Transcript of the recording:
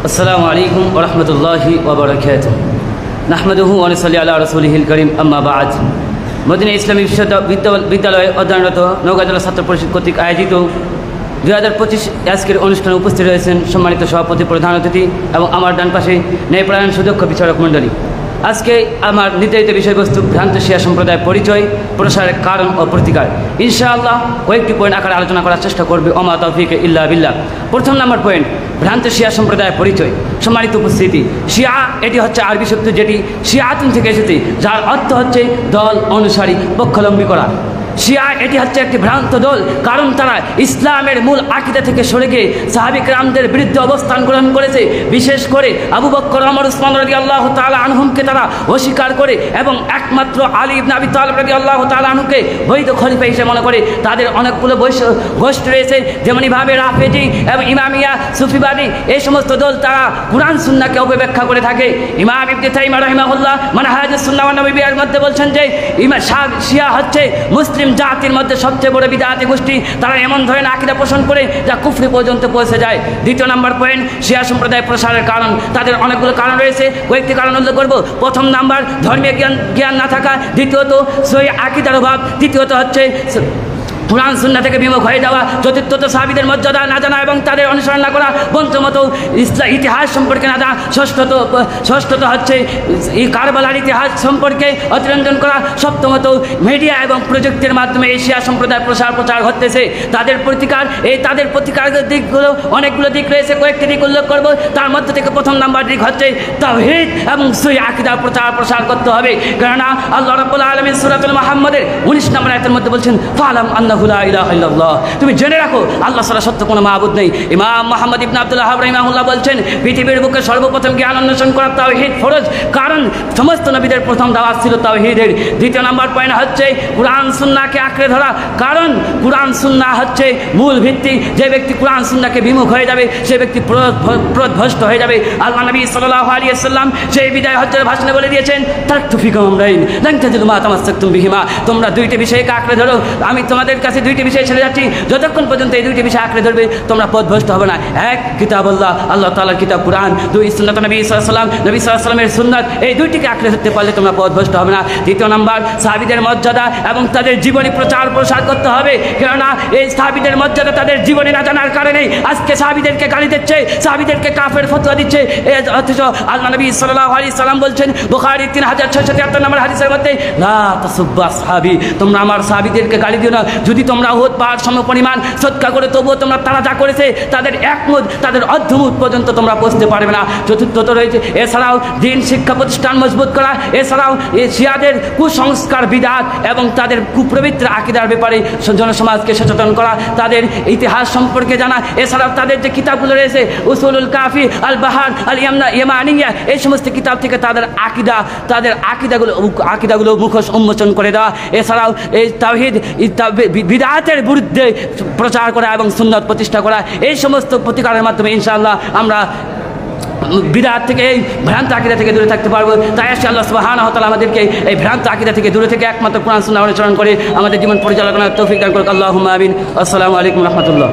আসসালামু আলাইকুম ওয়া রাহমাতুল্লাহি ওয়া বারাকাতুহু। নাহমাদুহু ওয়া নুসাল্লি আলা রাসূলিহিল কারীম, আম্মা বা'দ। মদিনা ইসলামী বিদ্যালয়ে অধ্যয়নরত নওগাঁ জেলা ছাত্র পরিষদ কর্তৃক আয়োজিত 2025 আজকের অনুষ্ঠানে উপস্থিত রয়েছেন সম্মানিত সভাপতি, প্রধান অতিথি এবং আমার ডান পাশে ন্যায়পরায়ণ সুদক্ষ বিচারক মণ্ডলী। আজকে আমার নির্ধারিত বিষয়বস্তু ভ্রান্ত শিয়া সম্প্রদায়ের পরিচয়, প্রসারের কারণ ও প্রতিকার। ইনশাআল্লাহ কয়েকটি পয়েন্ট আকারে আলোচনা করার চেষ্টা করবে, ওমা তৌফিক ইল্লা বিল্লাহ। প্রথম নম্বর পয়েন্ট, ভ্রান্ত শিয়া সম্প্রদায়ের পরিচয়। সম্মানিত উপস্থিতি, শিয়া এটি হচ্ছে আরবি শব্দ যেটি শিয়াতুন থেকে এসেছে, যার অর্থ হচ্ছে দল, অনুসারী, পক্ষাবলম্বী করা। শিয়া এটি হচ্ছে একটি ভ্রান্ত দল, কারণ তারা ইসলামের মূল আকীদা থেকে সরে গিয়ে সাহাবী কেরামদের বিরুদ্ধে অবস্থান গ্রহণ করেছে। বিশেষ করে আবু বকর, ওমর, উসমান রাদিয়াল্লাহু তাআলা আনহুমকে তারা অস্বীকার করে এবং একমাত্র আলী ইবনে আবি তালিব রাদিয়াল্লাহু তাআলা আনহুকে বৈধ খলিফা হিসেবে মনে করে। তাদের অনেকগুলো গোষ্ঠী রয়েছে, যেমনইভাবে রাফেজি এবং ইমামিয়া, সুফিবাদী, এই সমস্ত দল তারা কুরআন সুন্নাহকে অপব্যাখ্যা করে থাকে। ইমাম ইবনে তাইমিয়া রাহিমাহুল্লাহ মানহাজুস সুন্নাহ ওয়ান নববিয়্যার মধ্যে বলছেন যে শিয়া হচ্ছে মুসলিম জাতির মধ্যে সবচেয়ে বড় বিদআতি গোষ্ঠী। তারা এমন ধরনের আকীদা পোষণ করে যা কুফরি পর্যন্ত পৌঁছে যায়। দ্বিতীয় নম্বর পয়েন্ট, শিয়া সম্প্রদায় প্রসারের কারণ। তাদের অনেকগুলো কারণ রয়েছে, কয়েকটি কারণ উল্লেখ করব। প্রথম নাম্বার, ধর্মীয় জ্ঞান না থাকা। দ্বিতীয়ত, সহিহ আকীদার অভাব। তৃতীয়ত হচ্ছে কুরআন সুন্নাহ থেকে বিমুখ হয়ে যাওয়া। চতুর্থত, সাহাবীদের মর্যাদা না জানা এবং তাদের অনুসরণ না করা। পঞ্চমত, ইতিহাস সম্পর্কে না জানা। ষষ্ঠত হচ্ছে এই কারবালার ইতিহাস সম্পর্কে অতিরঞ্জন করা। সপ্তমত, মিডিয়া এবং প্রযুক্তির মাধ্যমে এশিয়া সম্প্রদায় প্রচার হতেছে। তাদের প্রতিকারের দিকগুলো অনেকগুলো দিক রয়েছে, কয়েকটি দিক উল্লেখ করব। তার মধ্যে থেকে প্রথম নাম্বার দিক হচ্ছে তাওহীদ এবং সহিহ আকীদা প্রসার করতে হবে। কেননা আল্লাহ রাব্বুল আলামিন সূরাতুল মুহাম্মাদের 19 নম্বর আয়াতের মধ্যে বলছেন, ফালাম আন্নাহু লা ইলাহা ইল্লাল্লাহ, তুমি জেনে রাখো আল্লাহ ছাড়া সত্য কোনো মাবুদ নেই। ইমাম মুহাম্মদ ইবনে আব্দুল ওয়াহাব রাহিমাহুল্লাহ বলছেন, পৃথিবীর বুকে সর্বপ্রথম জ্ঞান অন্বেষণ করা তাওহীদ ফরজ, কারণ সমস্ত নবীদের প্রথম দাওয়াত ছিল তাওহীদের। দ্বিতীয় নম্বর পয়েন্ট হচ্ছে কুরআন সুন্নাহকে আঁকড়ে ধরা, কারণ কুরআন সুন্নাহ হচ্ছে মূল ভিত্তি। যে ব্যক্তি কুরআন সুন্নাহকে বিমুখ হয়ে যাবে সে ব্যক্তি পথভ্রষ্ট হয়ে যাবে। আল্লাহ নবী সাল্লাল্লাহু আলাইহি ওয়াসাল্লাম সেই বিদায় হজ্জের ভাষণে বলে দিয়েছেন, তারাকতু ফিকুম আমরাইন লান তাজিদু মা তামাসসাকতুম বিহিমা, তোমরা দুইটি বিষয়কে আঁকড়ে ধরো। আমি তোমাদের কাছে দুইটি বিষয় ছেড়ে যাচ্ছি, যতক্ষণ পর্যন্ত এই দুইটি বিষয় আঁকড়ে ধরবে তোমরা পথভ্রষ্ট হবে না। এক, কিতাবুল্লাহ, আল্লাহ তাআলার কিতাব কুরআন। দুই, সুন্নাত নবী সাল্লাল্লাহু আলাইহি ওয়াসাল্লাম, নবী সাল্লাল্লাহু আলাইহি ওয়াসাল্লামের সুন্নাত। এই দুইটিকে আঁকড়ে ধরতে পারলে তোমরা পথভ্রষ্ট হবে না। তৃতীয় নাম্বার, সাহাবীদের মর্যাদা এবং তাদের জীবনী প্রসার করতে হবে। কেননা এই সাহাবীদের মর্যাদা তাদের জীবনী না জানার কারণেই আজকে সাহাবীদেরকে গালি দিচ্ছে, সাহাবীদেরকে কাফের ফতোয়া দিচ্ছে। অথচ আল্লাহ নবী সাল্লাল্লাহু আলাইহি ওয়াসাল্লাম বলছেন বুখারী 3673 নম্বর হাদিসের মধ্যে, লা তাসুব্বু আসহাবী, তোমরা আমার সাহাবীদেরকে গালি দিও না। যদি তোমরা উহুদ পাহাড় সমপরিমাণ সদকা করে তবুও তোমরা তারা যা করেছে তাদের একমুদ, তাদের অর্ধমুদ পর্যন্ত তোমরা পৌঁছতে পারবে না। চতুর্থত রয়েছে এছাড়াও দিন শিক্ষা প্রতিষ্ঠান মজবুত করা, এছাড়াও এই শিয়াদের কুসংস্কার, বিদআত এবং তাদের কুপ্রবৃত্তির আকীদার ব্যাপারে জনসমাজকে সচেতন করা, তাদের ইতিহাস সম্পর্কে জানা। এছাড়াও তাদের যে কিতাবগুলো রয়েছে উসুলুল কাফি, আল বাহার, আল ইয়ামানিয়া, এই সমস্ত কিতাব থেকে তাদের আকিদাগুলো মুখোশ উন্মোচন করে দেওয়া। এছাড়াও এই তাওহীদ বিদআতের বিরুদ্ধে প্রচার করা এবং সুন্নাত প্রতিষ্ঠা করা। এই সমস্ত প্রতিকারের মাধ্যমে ইনশাআল্লাহ আমরা বিদআত থেকে, এই ভ্রান্ত আকীদা থেকে দূরে থাকতে পারবো। তাই আল্লাহ সুবহানাহু ওয়া তাআলা আমাদেরকে এই ভ্রান্ত আকীদা থেকে দূরে থেকে একমাত্র কুরআন সুন্নাহ অনুসরণ করে আমাদের জীবন পরিচালনার তৌফিক দান করুক। আল্লাহুম্মা আমিন। আসসালামু আলাইকুম ওয়া রাহমাতুল্লাহ।